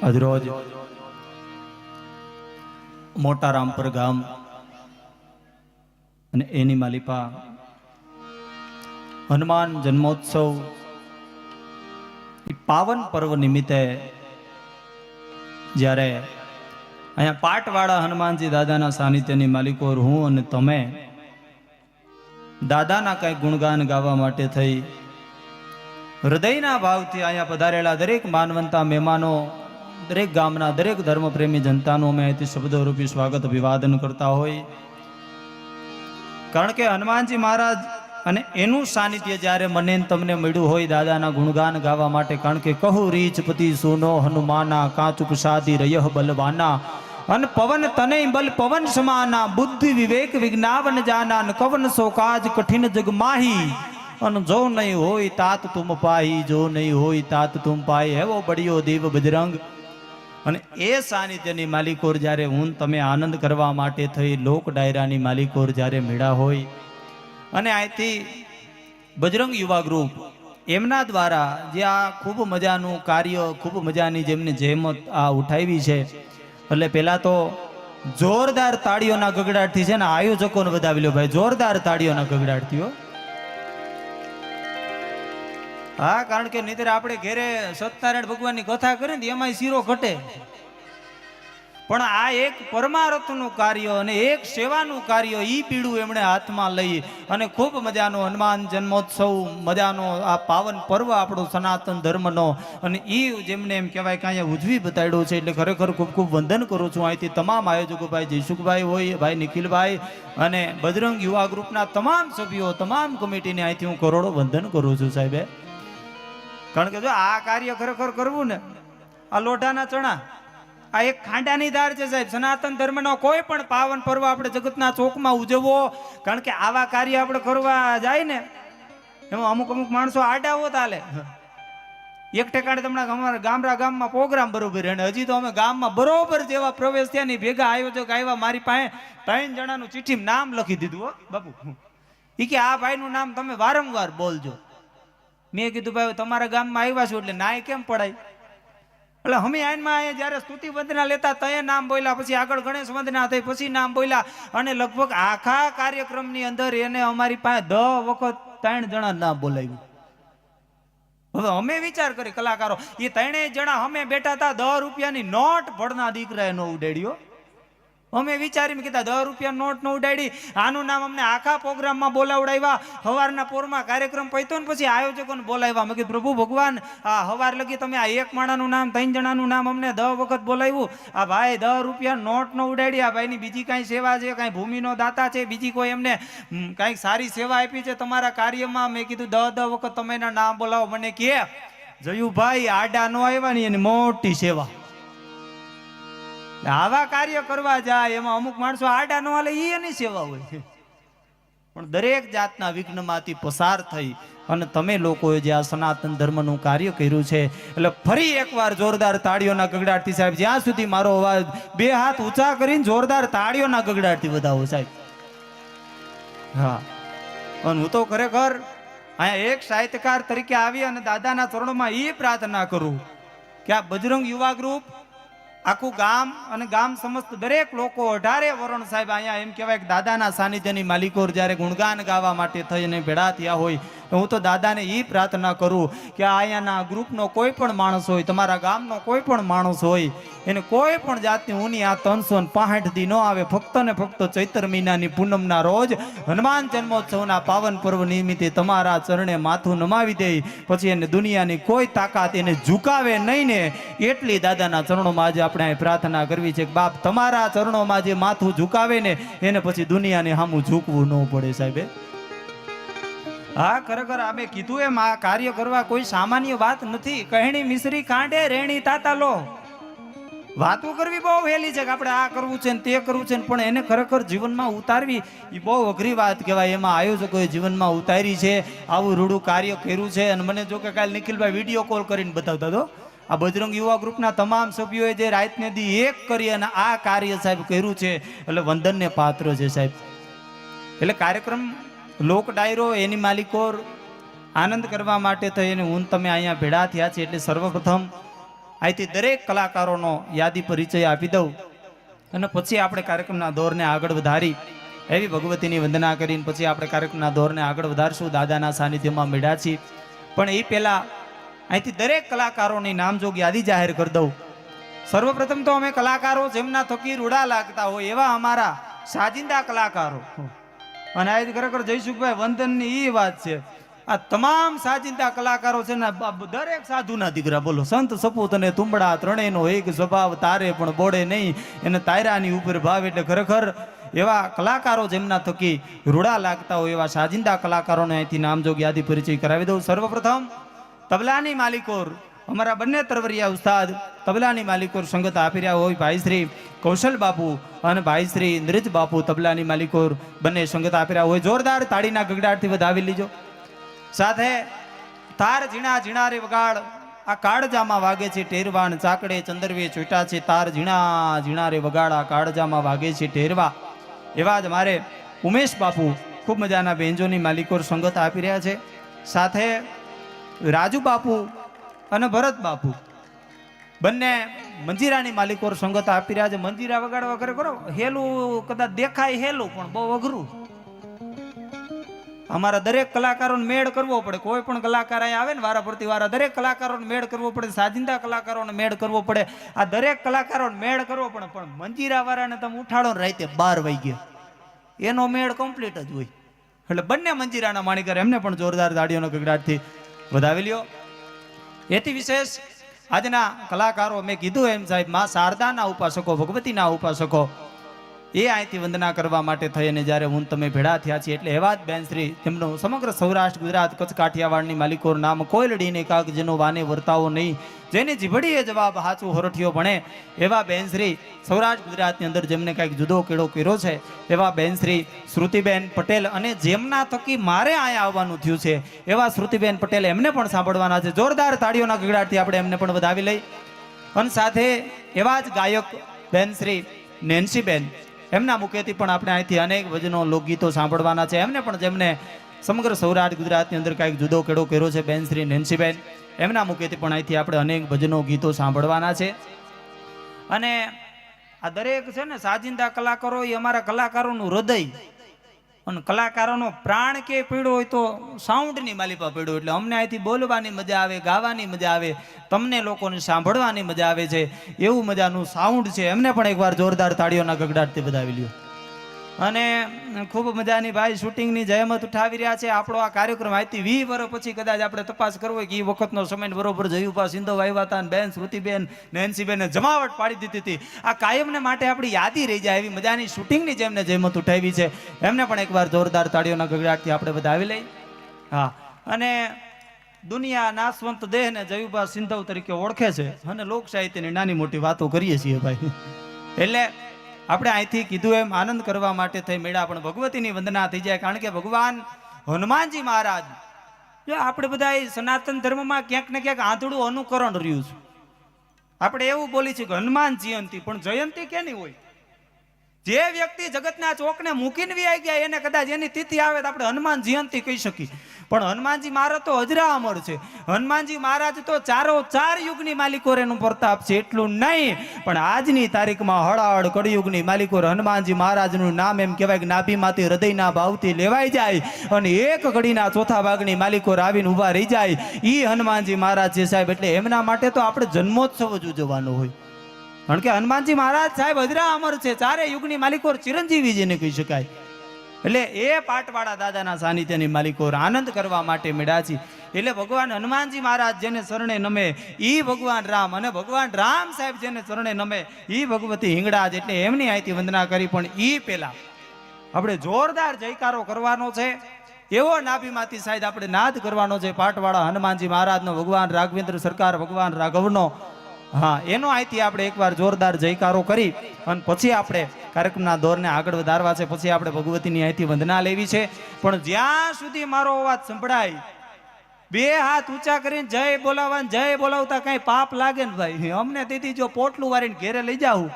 આજરોજ મોટા રામપર ગામ અને એની માલિપા હનુમાન જન્મોત્સવ પાવન પર્વ નિમિત્તે જ્યારે અહીંયા પાટવાળા હનુમાનજી દાદાના સાનિધ્યની માલિકો હું અને તમે દાદાના કઈ ગુણગાન ગાવા માટે થઈ હૃદયના ભાવથી અહીંયા પધારેલા દરેક માનવંતા મહેમાનો, દરેક ગામના દરેક ધર્મપ્રેમી જનતાનું અમે અહીંથી શબ્દરૂપી સ્વાગત અભિવાદન કરતા હોય. કારણ કે હનુમાનજી મહારાજ અને એનું સાનિધ્ય જ્યારે મને તમને મળ્યું હોય દાદાના ગુણગાન ગાવા માટે, કારણ કે કહું રીચપતિ સુનો હનુમાના કાચુપ સાધી રયહ બલવાના અન પવન તને બલ પવન સમાના બુદ્ધિ વિવેક વિજ્ઞાવન જાના ન કવન સો કાજ કઠિન જગ માહી અન જો નહીં હોય તાત તુમ પાહી જો નહીં હોય તાત તુમ પાહી હેવો બળિયો દેવ બજરંગ. અને એ સાનિધ્યની માલિકોર જ્યારે હું તમે આનંદ કરવા માટે થઈ લોક ડાયરાની માલિકોર જ્યારે મેળા હોય અને અહીંથી બજરંગ યુવા ગ્રુપ એમના દ્વારા જે આ ખૂબ મજાનું કાર્ય, ખૂબ મજાની જેમને જહેમત આ ઉઠાવી છે, એટલે પહેલા તો જોરદાર તાળીઓના ગગડાટથી છે ને આયોજકોને વધાવી લો ભાઈ, જોરદાર તાળીઓના ગગડાટથી. હા, કારણ કે નહીતર આપણે ઘેરે સત્યનારાયણ ભગવાનની કથા કરીએ ને એમાંય શીરો ઘટે, પણ આ એક પરમાર્થનું કાર્ય અને એક સેવાનું કાર્ય ઈ પીડું એમણે હાથમાં લઈ અને ખૂબ મજાનો હનુમાન જન્મોત્સવ, મજાનો આ પાવન પર્વ આપણો સનાતન ધર્મનો, અને ઈ જેમને એમ કહેવાય કે અહીંયા ઉજવી બતાડ્યો છે. એટલે ખરેખર ખૂબ ખૂબ વંદન કરું છું અહીંથી તમામ આયોજકો, ભાઈ જયસુખભાઈ હોય, ભાઈ નિખિલભાઈ અને બજરંગ યુવા ગ્રુપના તમામ સભ્યો, તમામ કમિટીને અહીંથી હું કરોડો વંદન કરું છું સાહેબે. કારણ કે જો આ કાર્ય ખરેખર કરવું ને, આ લોઢાના ચણા, આ એક ખાંડાની દાળ છે સાહેબ. સનાતન ધર્મનો કોઈ પણ પાવન પર્વ આપણે જગતના ચોકમાં ઉજવવો, કારણ કે આવા કાર્ય આપણે કરવા જાય ને એમાં અમુક અમુક માણસો આડાવો ચાલે. એક ઠેકાણે તમને અમારા ગામમાં પ્રોગ્રામ બરોબર, અને હજી તો અમે ગામમાં બરોબર જેવા પ્રવેશ થયા ની ભેગા આયોજક આવ્યા, મારી પાસે 3 જણાનું ચિઠ્ઠી નામ લખી દીધું. હો બાપુ, એ કે આ ભાઈનું નામ તમે વારંવાર બોલજો. મેં કીધું ભાઈ તમારા ગામમાં આવ્યા છો એટલે નાય કેમ પડાય, એટલે અમે આઈનમાં જયારે સ્તુતિ વંદના લેતા તય નામ બોલ્યા, પછી આગળ ગણેશ વંદના થઈ પછી નામ બોલ્યા, અને લગભગ આખા કાર્યક્રમની અંદર એને અમારી પાસે 10 વખત 3 જણા નામ બોલાવ્યું. હવે અમે વિચાર કરી કલાકારો, એ 3 જણા અમે બેઠા હતા, 10 રૂપિયાની નોટ ભણના દીકરાએ નો ઉડાડ્યો. અમે વિચારી કીધા 10 રૂપિયા નોટ નો ઉડાડી, આનું નામ અમને આખા પ્રોગ્રામમાં બોલાવડાવ્યા. સવારના પોરમાં કાર્યક્રમ પત્યો ને પછી આયોજકોને બોલાવ્યા. મેં કીધું પ્રભુ ભગવાન, આ સવાર લગી તમે આ એક માણાનું નામ 3 જણાનું નામ અમને 10 વખત બોલાવ્યું, આ ભાઈ 10 રૂપિયા નોટ નો ઉડાડી, આ ભાઈની બીજી કાંઈ સેવા છે, કાંઈ ભૂમિનો દાતા છે, બીજી કોઈ એમને કાંઈક સારી સેવા આપી છે તમારા કાર્યમાં. મેં કીધું 10 વખત તમે એના નામ બોલાવો. મને કે જયુભાઈ આડા નો આવ્યા ને એની મોટી સેવા. આવા કાર્ય કરવા જાય એમાં અમુક માણસો આડા ન હાલે, એ એની સેવા હોય. પણ દરેક જાતના વિઘ્નમાંથી પસાર થઈ અને તમે લોકોએ જે આ સનાતન ધર્મનું કાર્ય કર્યું છે, એટલે ફરી એકવાર જોરદાર તાળીઓના ગગડાટથી સાહેબ, જ્યાં સુધી મારો અવાજ 2 હાથ ઊંચા કરીને જોરદાર તાળીઓના ગગડાટથી વધાવો સાહેબ. હા, અને હું તો ખરેખર અહીંયા એક સાહિત્યકાર તરીકે આવી અને દાદાના ચરણોમાં એ પ્રાર્થના કરું કે આ બજરંગ યુવા ગ્રુપ, આખું ગામ અને ગામ સમસ્ત દરેક લોકો 18 વરણ સાહેબ અહીંયા એમ કહેવાય કે દાદાના સાનિધ્યની માલિકો જ્યારે ગુણગાન ગાવા માટે થઈને ભેળા થયા હોય, તો હું તો દાદાને એ પ્રાર્થના કરું કે અહીંયાના ગ્રુપનો કોઈ પણ માણસ હોય, તમારા ગામનો કોઈ પણ માણસ હોય, એને કોઈ પણ જાતની ઊની આ 365 દી ન આવે, ફક્ત ને ફક્ત ચૈત્ર મહિનાની પૂનમના રોજ હનુમાન જન્મોત્સવના પાવન પર્વ નિમિત્તે તમારા ચરણે માથું નમાવી દે, પછી એને દુનિયાની કોઈ તાકાત એને ઝુકાવે નહીં ને, એટલી દાદાના ચરણોમાં આજે આપણે પ્રાર્થના કરવી છે કે બાપ તમારા ચરણોમાં જે માથું ઝુકાવે ને એને પછી દુનિયાને સામું ઝૂકવું ન પડે સાહેબે. હા, ખરેખર અમે કીધું એમ આ કાર્ય કરવા કોઈ સામાન્ય વાત નથી. કહેણી મિશ્રી કાંડે રેણી તાતા લો, વાતો કરવી બહુ વહેલી છે કે આપણે આ કરવું છે ને તે કરવું છે, પણ એને ખરેખર જીવનમાં ઉતારવી એ બહુ અઘરી વાત કહેવાય. એમાં આયોજકોએ જીવનમાં ઉતારી છે, આવું રૂડું કાર્ય કર્યું છે. અને મને જો કે કાલે નિખિલભાઈ વિડીયો કોલ કરીને બતાવતા હતો, આ બજરંગ યુવા ગ્રુપના તમામ સભ્યોએ જે રાતને દી એક કરી અને આ કાર્ય સાહેબ કર્યું છે, એટલે વંદનને પાત્ર છે સાહેબ. એટલે કાર્યક્રમ લોક ડાયરો એની માલિકો આનંદ કરવા માટે થઈને હું તમે અહીંયા ભેળા થયા છે. એટલે સર્વપ્રથમ અહીંથી દરેક કલાકારોનો યાદી પરિચય આપી દઉં અને પછી આપણે કાર્યક્રમના દોરને આગળ વધારી એવી ભગવતીની વંદના કરીને પછી આપણે કાર્યક્રમના દોરને આગળ વધારશું. દાદાના સાનિધ્યમાં મળ્યા છીએ. પણ એ પહેલા અહીંથી દરેક કલાકારોની નામજોગ યાદી જાહેર કરી દઉં. સર્વપ્રથમ તો અમે કલાકારો જેમના થકી રૂડા લાગતા હોય એવા અમારા સાજિંદા કલાકારો, અને આ ખરેખર જયસુખભાઈ વંદનની એ વાત છે, આ તમામ સાજિંદા કલાકારો છે ને દરેક સાધુના દીકરા. બોલો, સંત સપૂત અને તુંબડા ત્રણેયનો એક સ્વભાવ, તારે પણ બોડે નહીં એને તાયરાની ઉપર ભાવ. એટલે ખરેખર એવા કલાકારો જેમના થકી રૂડા લાગતા હોય એવા સાજિંદા કલાકારોને અહીંથી નામજોગ યાદી પરિચય કરાવી દઉં. સર્વપ્રથમ તબલાની માલિકોર અમારા બંને તરવરિયા ઉસ્તાદ તબલાની માલિકોર સંગત આપી રહ્યા હોય ભાઈ શ્રી કૌશલ બાપુ અને ભાઈ શ્રી નિરજ બાપુ તબલાની માલિકોર બંને સંગત આપી રહ્યા હોય. જોરદાર તાળીના ગગડાટથી વધાવી લીજો. સાથે તાર ઝીણા ઝીણા રે વગાડ આ કાળજામાં વાગે છે ટેરવાણ, ચાકડે ચંદરવે ચોટા છે તાર ઝીણા ઝીણા રે વગાડ આ કાળજામાં વાગે છે ટેરવા. એવા જ મારે ઉમેશ બાપુ ખૂબ મજાના બેન્જોની માલિકોર સંગત આપી રહ્યા છે. સાથે રાજુ બાપુ અને ભરત બાપુ બંને મંજીરાની માલિકોર સંગત આપી રહ્યા છે. મંજીરા વગાડવા કરે કરો હેલું કદાચ દેખાય હેલું પણ બહુ અઘરું. અમારા દરેક કલાકારોને મેળ કરવો પડે. કોઈ પણ કલાકાર અહીં આવે ને વારા પરથી વારા દરેક કલાકારોને મેળ કરવો પડે. સાજિંદા કલાકારોને મેળ કરવો પડે. આ દરેક કલાકારોને મેળ કરવો પડે. પણ મંજીરા વાળાને તમે ઉઠાડો ને રાતે 12 વાગ્યે એનો મેળ કમ્પ્લીટ જ હોય. એટલે બંને મંજીરાના માણીકર એમને પણ જોરદાર તાળીઓનો ગગડાટથી વધાવી લ્યો. એથી વિશેષ આજના કલાકારો મેં કીધું એમ સાહેબ માં શારદાના ઉપાસકો, ભગવતીના ઉપાસકો એ અહીંથી વંદના કરવા માટે થઈ અને જ્યારે હું તમે ભેળા થયા છીએ એટલે એવા જ બેન શ્રી તેમનું સમગ્ર સૌરાષ્ટ્ર ગુજરાત કચ્છ કાઠિયાવાડની માલિકોર નામ કોયલડીને કાક જેનો વાને વર્તાવો નહીં, જેની જીભડીએ જવાબ હાચું હરઠિયો ભણે એવા બેન શ્રી સૌરાષ્ટ્ર ગુજરાતની અંદર જેમને કાંઈક જુદો કેળો કર્યો છે એવા બેન શ્રી શ્રુતિબેન પટેલ, અને જેમના થકી મારે અહીંયા આવવાનું થયું છે એવા શ્રુતિબેન પટેલ એમને પણ સાંભળવાના છે. જોરદાર તાળીઓના ગગડાટથી આપણે એમને પણ વધાવી લઈ. અને સાથે એવા જ ગાયક બેન શ્રી નેન્સીબેન એમના મુખેથી પણ આપણે અહીંથી અનેક ભજનો લોકગીતો સાંભળવાના છે. એમને પણ જેમને સમગ્ર સૌરાષ્ટ્ર ગુજરાતની અંદર કાંઈક જુદો કેળો કર્યો છે બેન શ્રી નેન્સીબેન એમના મુખેથી પણ અહીંથી આપણે અનેક ભજનો ગીતો સાંભળવાના છે. અને આ દરેક છે ને સાજિંદા કલાકારો એ અમારા કલાકારોનું હૃદય અને કલાકારોનો પ્રાણ કે પીડ્યો હોય તો સાઉન્ડની માલિપા પીડ્યો. એટલે અમને અહીંથી બોલવાની મજા આવે, ગાવાની મજા આવે, તમને લોકોને સાંભળવાની મજા આવે છે એવું મજાનું સાઉન્ડ છે. એમને પણ એકવાર જોરદાર તાળીઓના ગગડાટથી વધાવી લ્યો. અને ખૂબ મજાની ભાઈ શૂટિંગની જહેમત ઉઠાવી રહ્યા છે. આપણો આ કાર્યક્રમ આજથી 20 વર્ષ પછી કદાચ આપણે તપાસ કરવો હોય કે એ વખતનો સમય બરોબર જયુપા સિંધો આવ્યા હતા અને બેન શ્રુતિબેન નેન્સીબેને જમાવટ પાડી દીધી હતી. આ કાયમને માટે આપણી યાદી રહી જાય એવી મજાની શૂટિંગની જેમને જહેમત ઉઠાવી છે એમને પણ એકવાર જોરદાર તાળીઓના ગગડાટથી આપણે વધાવી લઈ. હા, અને દુનિયા નાશવંત દેહને જયુબા સિંધવ તરીકે ઓળખે છે અને લોક સાહિત્યની નાની મોટી વાતો કરીએ છીએ ભાઈ. એટલે આપણે અહીંથી કીધું એમ આનંદ કરવા માટે થઈ મેળા પણ ભગવતીની વંદના થઈ જાય. કારણ કે ભગવાન હનુમાનજી મહારાજ જો આપણે બધા સનાતન ધર્મમાં ક્યાંક ને ક્યાંક આંધળું અનુકરણ રહ્યું છે. આપણે એવું બોલી છીએ કે હનુમાન જયંતી, પણ જયંતી કેની હોય? જે વ્યક્તિ જગતના ચોકને મૂકીને વી આવી ગયા એને કદાચ એની તિથિ આવે તો આપણે હનુમાન જયંતી કહી શકીએ. પણ હનુમાનજી મહારાજ તો અજરા અમર છે. હનુમાનજી મહારાજ તો 4 યુગની માલિકોર એનું પ્રતાપ છે. એટલું નહીં પણ આજની તારીખમાં હળાહળ કળિયુગની માલિકોર હનુમાનજી મહારાજનું નામ એમ કહેવાય કે નાભીમાંથી હૃદયના ભાવથી લેવાઈ જાય અને એક ઘડીના ચોથા ભાગની માલિકોર આવીને ઊભા રહી જાય. ઈ હનુમાનજી મહારાજ છે સાહેબ. એટલે એમના માટે તો આપણે જન્મોત્સવ જ ઉજવવાનો હોય. કારણ કે હનુમાનજી મહારાજ સાહેબ અજરા અમર છે. 4 યુગની માલિકોર ચિરંજીવી જેને કહી શકાય. એટલે એ પાટવાળા દાદાના સાનિધ્યની માલિકોર આનંદ કરવા માટે મેળા છે. એટલે ભગવાન હનુમાનજી મહારાજ જેને શરણે નમે ઈ ભગવાન રામ, અને ભગવાન રામ સાહેબ જેને શરણે નમે ઈ ભગવતી હિંગળાજ. એટલે એમની અહીંથી વંદના કરી. પણ ઈ પહેલા આપણે જોરદાર જયકારો કરવાનો છે. એવો નાભીમાંથી સાહેબ આપણે નાદ કરવાનો છે પાટવાળા હનુમાનજી મહારાજનો, ભગવાન રાઘવેન્દ્ર સરકાર ભગવાન રાઘવનો. હા, એનો અહીંથી આપણે એકવાર જોરદાર જયકારો કરી અને પછી આપણે કાર્યક્રમના દોરને આગળ વધારવા છે. પછી આપણે ભગવતીની અહીંથી વંદના લેવી છે. પણ જ્યાં સુધી મારો અવાજ સંભળાય 2 હાથ ઊંચા કરીને જય બોલાવવા, જય બોલાવતા કઈ પાપ લાગે ને ભાઈ. અમને તેથી જો પોટલું વારીને ઘેરે લઈ જાઉં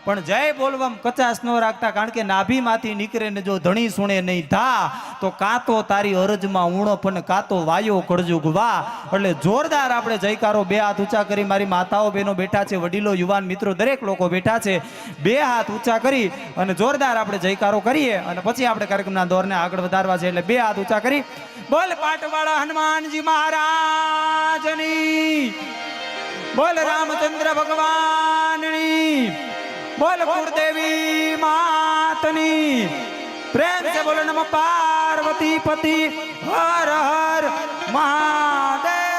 પણ જય બોલવામાં કચાશ ન રાખતા, કારણ કે નાભીમાંથી નીકળે ને જો ધણી સુણે નહીં થા તો કાં તો તારી અરજમાં ઉણપ અને કાં તો વાયો કળજુગ વા. એટલે જોરદાર આપણે જયકારો બે હાથ ઊંચા કરી, મારી માતાઓ બહેનો બેઠા છે, વડીલો યુવાન મિત્રો દરેક લોકો બેઠા છે, બે હાથ ઊંચા કરી અને જોરદાર આપણે જયકારો કરીએ અને પછી આપણે કાર્યક્રમના દોરને આગળ વધારવા છે. એટલે બે હાથ ઊંચા કરી બોલ પાટવાળા હનુમાનજી મહારાજની, બોલ રામચંદ્ર ભગવાનની, બોલ કુળદેવી માતની, પ્રેમ से बोलो नमः पार्वती पति हर हर महादेव.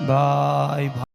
बाय.